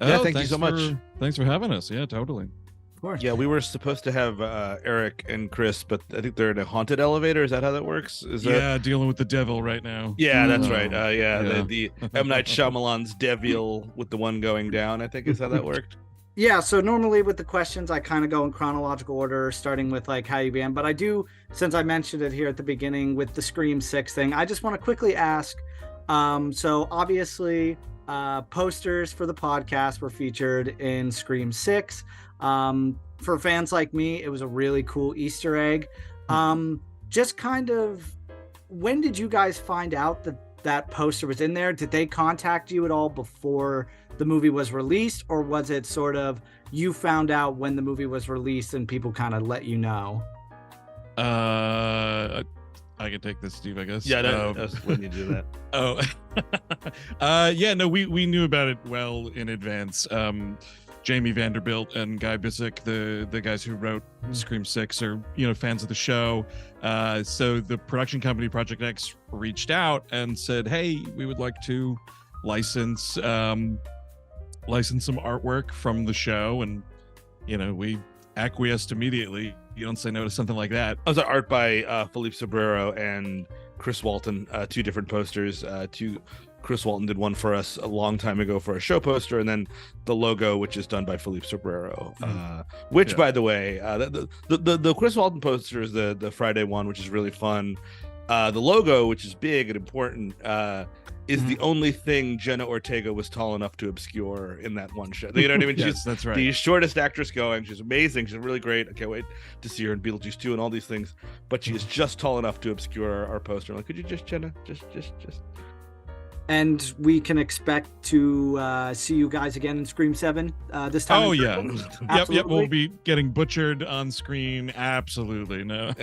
Yeah, Oh, thank you so much. Thanks for having us. Yeah, totally. Of course. Yeah, we were supposed to have Eric and Chris, but I think they're in a haunted elevator. Is that how that works? Yeah, dealing with the devil right now. Yeah, that's Oh, right. yeah. The M. Night Shyamalan's Devil with the one going down, I think is how that worked. Yeah, so normally with the questions, I kind of go in chronological order, starting with like how you began. But I do, since I mentioned it here at the beginning with the Scream 6 thing, I just want to quickly ask. So obviously, posters for the podcast were featured in Scream 6. For fans like me, it was a really cool Easter egg. Just kind of, when did you guys find out that poster was in there? Did they contact you at all before the movie was released, or was it sort of you found out when the movie was released and people kind of let you know? I can take this, Steve, I guess. Yeah, that's when you do that. Yeah, no, we knew about it well in advance. Jamie Vanderbilt and Guy Bissek, the guys who wrote Scream 6, are fans of the show. So the production company Project X reached out and said, "Hey, we would like to license some artwork from the show," and we acquiesced immediately. You don't say no to something like that. It was art by Philippe Sobrero and Chris Walton, two different posters. Chris Walton did one for us a long time ago for a show poster, and then the logo, which is done by Philippe Sobrero. Which, by the way, the Chris Walton poster is the Friday one, which is really fun. The logo, which is big and important, is the only thing Jenna Ortega was tall enough to obscure in that one show. You know what I mean? Yes, She's that's right. the shortest actress going. She's amazing. She's really great. I can't wait to see her in Beetlejuice 2 and all these things. But she is just tall enough to obscure our poster. Like, could you just, Jenna, just. And we can expect to see you guys again in Scream 7 this time. Oh, yeah. Yep. We'll be getting butchered on screen. Absolutely. No.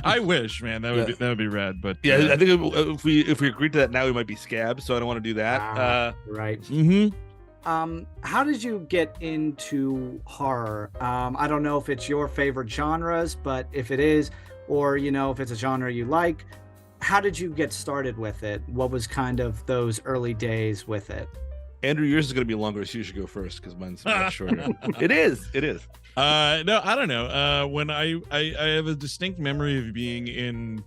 I wish, man. That would be rad. But yeah, I think if we agreed to that now, we might be scabs. So I don't want to do that. Right. Mm-hmm. How did you get into horror? I don't know if it's your favorite genres, but if it is, or if it's a genre you like, how did you get started with it? What was kind of those early days with it? Andrew, yours is going to be longer, so you should go first because mine's much shorter. It is. No, I don't know. When I have a distinct memory of being in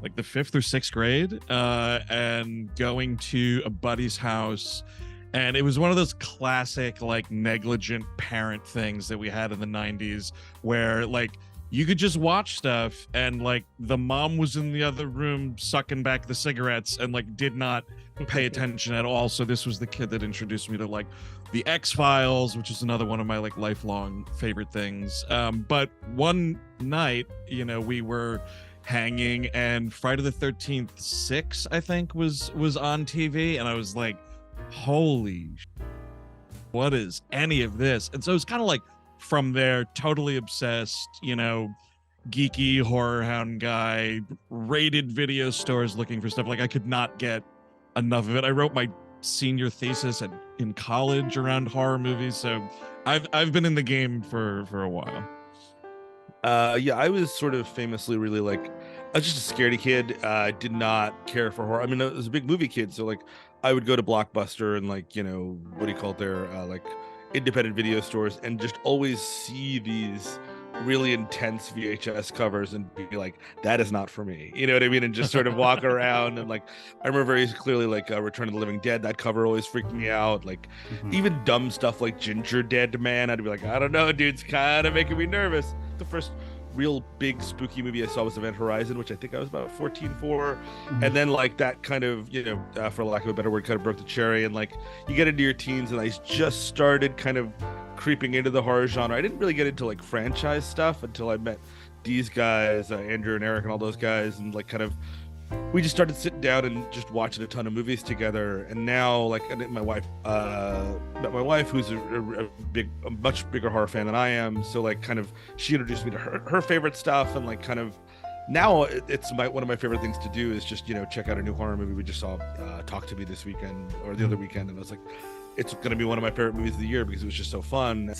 like the 5th or 6th grade and going to a buddy's house. And it was one of those classic, like, negligent parent things that we had in the 90s where, like, you could just watch stuff and, like, the mom was in the other room sucking back the cigarettes and, like, did not pay attention at all. So this was the kid that introduced me to, like, the X-Files, which is another one of my, like, lifelong favorite things. But one night, we were hanging and Friday the 13th 6, I think, was on TV. And I was like, holy what is any of this? And so it's kind of like from there, totally obsessed, geeky horror hound guy, raided video stores looking for stuff. Like, I could not get enough of it. I wrote my senior thesis in college around horror movies, so I've been in the game for a while. I was sort of famously really, like, I was just a scaredy kid. I did not care for horror. I mean, I was a big movie kid, so, like, I would go to Blockbuster and, like, what do you call it there, like, independent video stores, and just always see these really intense VHS covers and be like, that is not for me. You know what I mean? And just sort of walk around. And, like, I remember very clearly, like, Return of the Living Dead, that cover always freaked me out. Like, even dumb stuff like Ginger Dead Man, I'd be like, I don't know, dude, it's kind of making me nervous. The first real big spooky movie I saw was Event Horizon, which I think I was about 14 for. And then, like, that kind of, for lack of a better word, kind of broke the cherry. And, like, you get into your teens and I just started kind of creeping into the horror genre. I didn't really get into, like, franchise stuff until I met these guys, Andrew and Eric and all those guys, and, like, kind of we just started sitting down and just watching a ton of movies together. And now, like, my wife met my wife, who's a much bigger horror fan than I am. So, like, kind of she introduced me to her favorite stuff, and, like, kind of now it's one of my favorite things to do is just check out a new horror movie. We just saw Talk to Me this weekend or the other weekend, and I was like, it's going to be one of my favorite movies of the year because it was just so fun.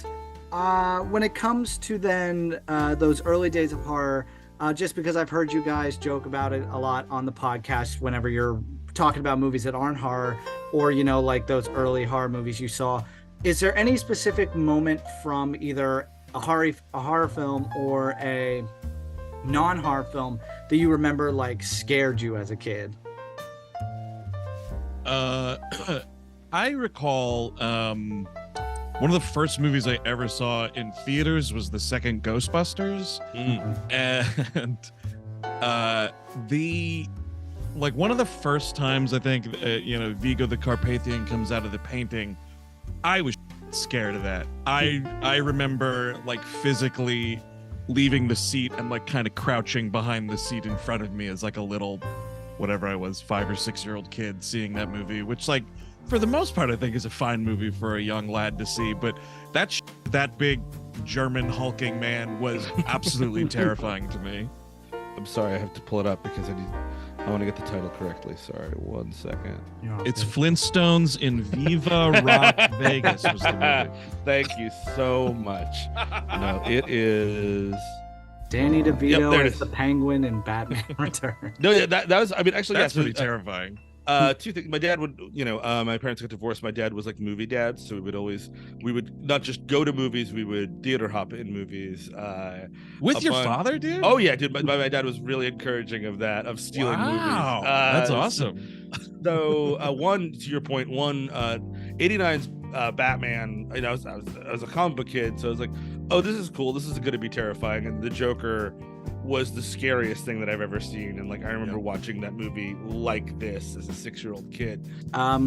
When it comes to then those early days of horror, just because I've heard you guys joke about it a lot on the podcast whenever you're talking about movies that aren't horror, or like those early horror movies you saw, Is there any specific moment from either a horror film or a non-horror film that you remember like scared you as a kid? I recall one of the first movies I ever saw in theaters was the second Ghostbusters. And one of the first times I think Vigo the Carpathian comes out of the painting, I was scared of that. I remember like physically leaving the seat and like kind of crouching behind the seat in front of me as like a little, whatever I was, 5 or 6 year old kid seeing that movie, which like for the most part I think is a fine movie for a young lad to see, but that big German hulking man was absolutely terrifying to me. I'm sorry, I have to pull it up because I want to get the title correctly. Sorry, 1 second. It's Flintstones in Viva Rock Vegas was the movie. Thank you so much. No, it is Danny DeVito there it as is. the Penguin in Batman Returns. No, yeah, that was. I mean, actually, That's yeah, pretty terrifying. Two things. My dad would, my parents got divorced. My dad was like movie dads, so we would not just go to movies, we would theater hop in movies. With your father, dude? Oh yeah, dude. My dad was really encourage of that, of stealing movies. That's awesome. So one, to your point, 89's Batman. I was a comic book kid, so I was like, oh, this is cool. This is going to be terrifying. And the Joker was the scariest thing that I've ever seen. And like, I remember watching that movie like this as a 6-year-old kid.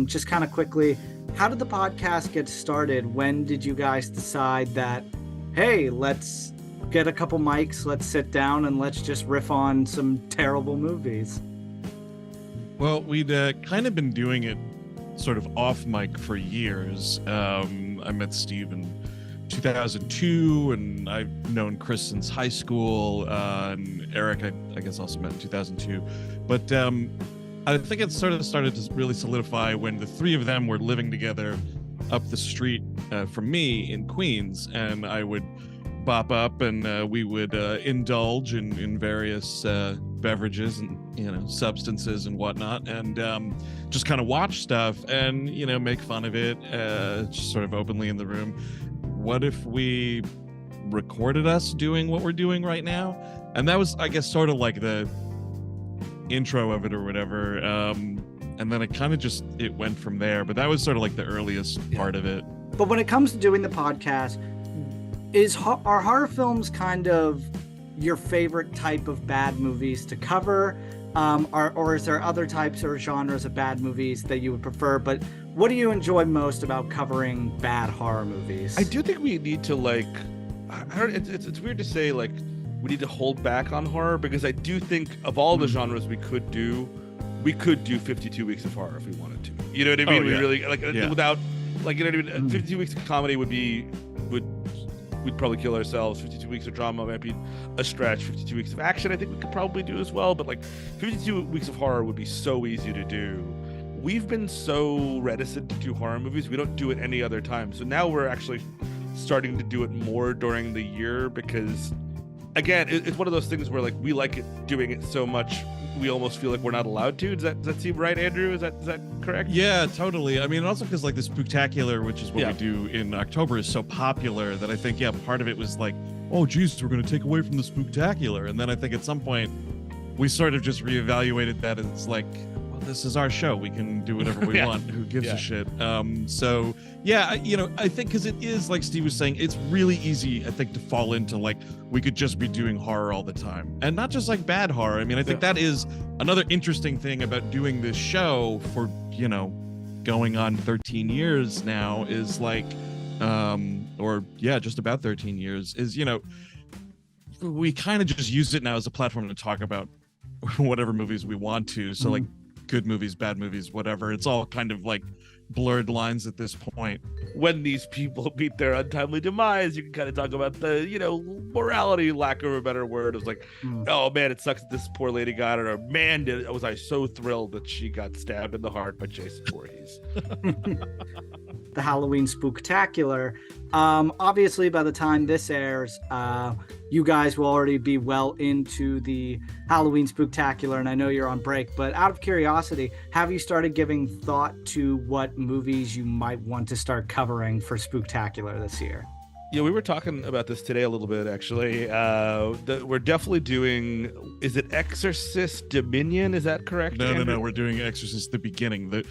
Just kind of quickly, how did the podcast get started? When did you guys decide that, hey, let's get a couple mics, let's sit down and let's just riff on some terrible movies? Well, we'd kind of been doing it sort of off mic for years. I met Steve in 2002, and I've known Chris since high school, and Eric I guess also met in 2002. But I think it sort of started to really solidify when the three of them were living together up the street from me in Queens, and I would bop up and we would indulge in various beverages and substances and whatnot, and just kind of watch stuff and make fun of it just sort of openly in the room. What if we recorded us doing what we're doing right now? And that was, I guess, sort of like the intro of it or whatever, and then it went from there. But that was sort of like the earliest part of it. But when it comes to doing the podcast, are horror films kind of your favorite type of bad movies to cover, or is there other types or genres of bad movies that you would prefer? But what do you enjoy most about covering bad horror movies? I do think we need to it's weird to say like we need to hold back on horror, because I do think of all the genres we could do 52 weeks of horror if we wanted to. You know what I mean? We really without like, 52 weeks of comedy we'd probably kill ourselves. 52 weeks of drama might be a stretch. 52 weeks of action I think we could probably do as well, but like 52 weeks of horror would be so easy to do. We've been so reticent to do horror movies. We don't do it any other time. So now we're actually starting to do it more during the year, because again, it's one of those things where like we like it, doing it so much we almost feel like we're not allowed to. Does that seem right, Andrew? Is that correct? Yeah, totally. I mean, also because like the Spooktacular, which is what we do in October, is so popular that I think part of it was like, oh Jesus, we're going to take away from the Spooktacular. And then I think at some point we sort of just reevaluated that, and it's like, well, this is our show, we can do whatever we want, who gives a shit. So yeah, I think because it is, like Steve was saying, it's really easy, I think, to fall into like we could just be doing horror all the time, and not just like bad horror. I mean, I think that is another interesting thing about doing this show for going on 13 years now, is like just about 13 years, is we kind of just use it now as a platform to talk about whatever movies we want to. So like good movies, bad movies, whatever, it's all kind of like blurred lines at this point. When these people meet their untimely demise, you can kind of talk about the morality, lack of a better word. It was like, oh man, it sucks that this poor lady got it, or man, was I so thrilled that she got stabbed in the heart by Jason Voorhees. the Halloween Spooktacular. Obviously, by the time this airs, you guys will already be well into the Halloween Spooktacular, and I know you're on break, but out of curiosity, have you started giving thought to what movies you might want to start covering for Spooktacular this year? Yeah, we were talking about this today a little bit, actually. We're definitely doing, is it Exorcist Dominion? Is that correct? No. We're doing Exorcist the beginning, the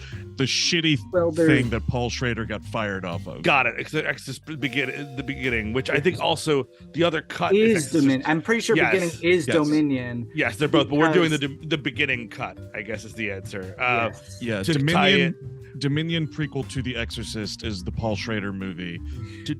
shitty thing that Paul Schrader got fired off of. Got it. Exorcist the beginning, which I think also the other cut is Dominion. I'm pretty sure beginning is Dominion. Yes, they're both, but we're doing the beginning cut, I guess is the answer. Dominion prequel to The Exorcist is the Paul Schrader movie.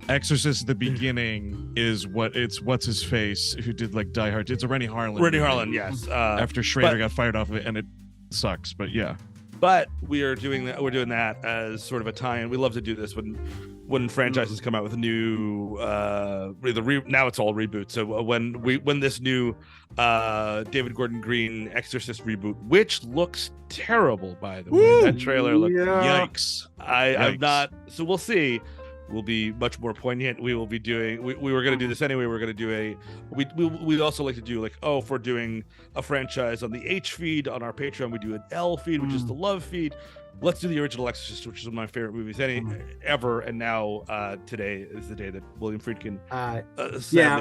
Exorcist the beginning is what's his face who did like Die Hard. It's a Rennie Harlan. Yes. After Schrader got fired off of it, and it sucks, but yeah. But we're doing that as sort of a tie-in. We love to do this when franchises come out with a new now it's all reboots. So when this new David Gordon Green Exorcist reboot, which looks terrible by the way, that trailer looked yikes. I'm not. So we'll see. Will be much more poignant. We will be doing. We were going to do this anyway. We're going to do we also like to do if we're doing a franchise on the H feed on our Patreon, we do an L feed, which is the love feed. Let's do the original Exorcist, which is one of my favorite movies ever. And now today is the day that William Friedkin I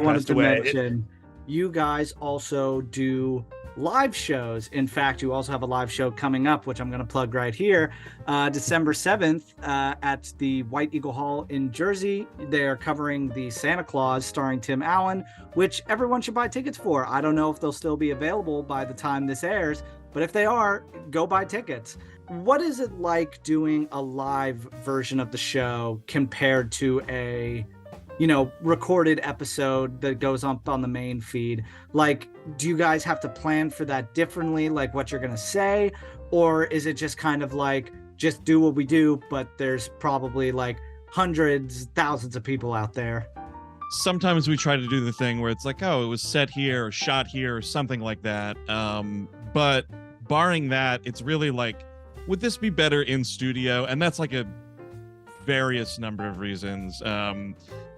wanted to mention you guys also do live shows. In fact, you also have a live show coming up, which I'm going to plug right here. December 7th at the White Eagle Hall in Jersey. They're covering the Santa Claus starring Tim Allen, which everyone should buy tickets for. I don't know if they'll still be available by the time this airs, but if they are, go buy tickets. What is it like doing a live version of the show compared to a recorded episode that goes up on the main feed? Like, do you guys have to plan for that differently, like what you're going to say? Or is it just kind of like, just do what we do, but there's probably like hundreds, thousands of people out there? Sometimes we try to do the thing where it's like, oh, it was set here or shot here or something like that. But barring that, it's really like, would this be better in studio? And that's like a various number of reasons.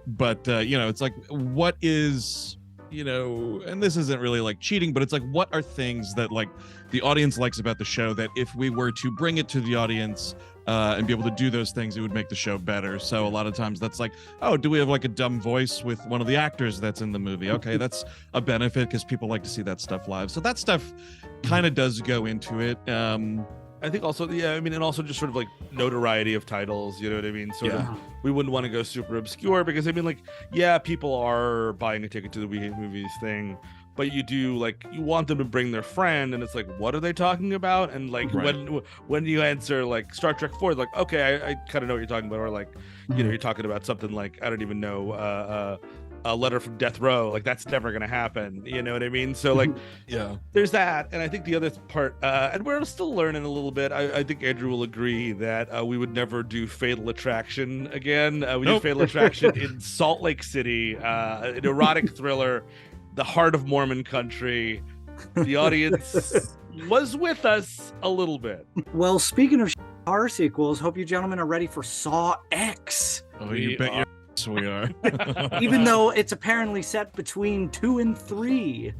But it's like, what is, and this isn't really like cheating, but it's like, what are things that like the audience likes about the show that if we were to bring it to the audience and be able to do those things, it would make the show better. So a lot of times that's like, oh, do we have like a dumb voice with one of the actors that's in the movie? Okay, that's a benefit because people like to see that stuff live. So that stuff kind of does go into it. I think also, and also just sort of like notoriety of titles, you know what I mean? Sort of, we wouldn't want to go super obscure because people are buying a ticket to the We Hate Movies thing, but you want them to bring their friend, and it's like, what are they talking about? And like, when you answer like Star Trek 4, like, okay, I kind of know what you're talking about, or like, you're talking about something like, I don't even know, a letter from death row, like that's never gonna happen, you know what I mean? So like there's that. And I think the other part, and we're still learning a little bit, I think Andrew will agree that we would never do Fatal Attraction again. We did Fatal Attraction in Salt Lake City, an erotic thriller, the heart of Mormon country. The audience was with us a little bit. Well, speaking of horror sequels, hope you gentlemen are ready for Saw X. Oh, you bet you we are. Even though it's apparently set between 2 and 3,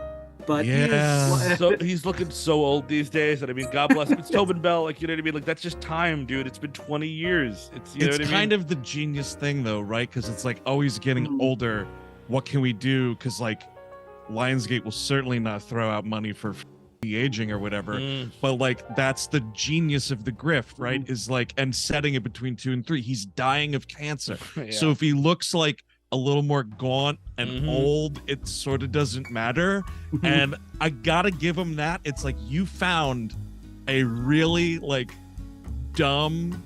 but he's looking so old these days. And I mean, God bless him. It's Tobin Bell, like, you know what I mean? Like, that's just time, dude. It's been 20 years. It's kind of the genius thing though, right? Because it's like always getting older. What can we do? Because like Lionsgate will certainly not throw out money for aging or whatever, but like that's the genius of the grift, right? Is like, and setting it between 2 and 3, he's dying of cancer. So if he looks like a little more gaunt and old, it sort of doesn't matter. And I gotta give him that. It's like, you found a really like dumb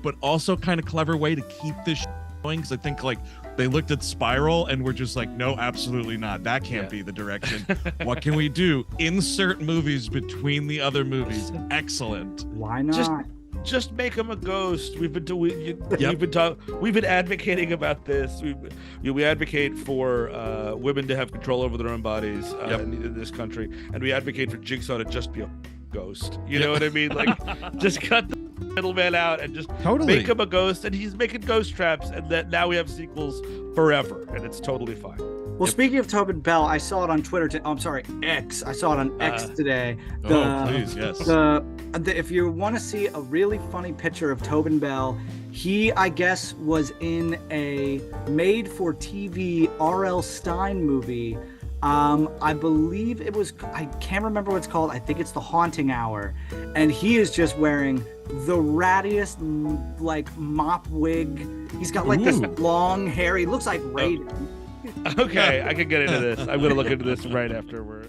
but also kind of clever way to keep this going, because I think like they looked at Spiral and were just like, no, absolutely not. That can't be the direction. What can we do? Insert movies between the other movies. Excellent. Why not? Just make him a ghost. We've been advocating about this. We advocate for women to have control over their own bodies in this country, and we advocate for Jigsaw to just be a ghost. You know what I mean? Like, just cut the middleman out and just Totally. make him a ghost, and he's making ghost traps, and that now we have sequels forever, and it's totally fine. Well, speaking of Tobin Bell, I saw it on Twitter. I'm sorry, X. I saw it on X today. Please, yes. If you want to see a really funny picture of Tobin Bell, he, I guess, was in a made-for-TV R.L. Stine movie. I believe it was, I can't remember what it's called. I think it's The Haunting Hour. And he is just wearing the rattiest, like, mop wig. He's got, like, this long hair. He looks like Raiden. Okay, I can get into this. I'm going to look into this right after we're